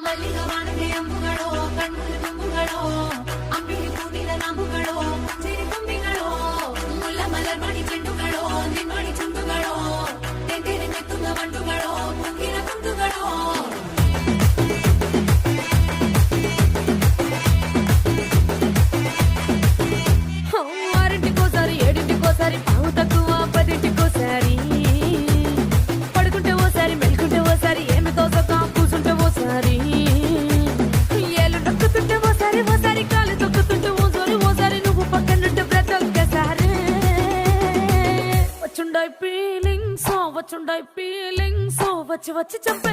ಮಲ್ಲಿಗ ವಾಣದೆ ಅಂಬುಗಳೋ ಕಣ್ಣುಗಳು ತುಂಬುಗಳೋ ಅಂಬಿಳಿ ಹೂವಿನ ನಾಮುಗಳೋ ಸಿರಿ ತುಂಬಿಗಳೋ ಮುಲ್ಲ ಮಲರ್ಮಣಿ ಚೆಂಡುಗಳೋ ನಿನ್ನೊಳಿ ಚುಂಡುಗಳೋ ತೆಂದಿನ ಮೆತ್ತುಗ ಮಂಡುಗಳೋ ಮುಂಗಿನ ಕುಂಡುಗಳೋ ఆరింటికోసారి ఏడింటికోసారి పావు తక్కువ పదింటికోసారి పడుకుంటే ఓసారి మెలుకుంటే ఓసారి ఏమి తోసక కూసుంటే ఓసారి ఏళ్ళు నొక్కుతుంటే ఓసారి ఓసారి కాలు తొక్కుతుంటే ఓసారి నువ్వు పక్కనుంటే బ్రతొక్కసారి వచ్చుండాయి ఫీలింగ్స్ వచ్చి వచ్చి చెప్పే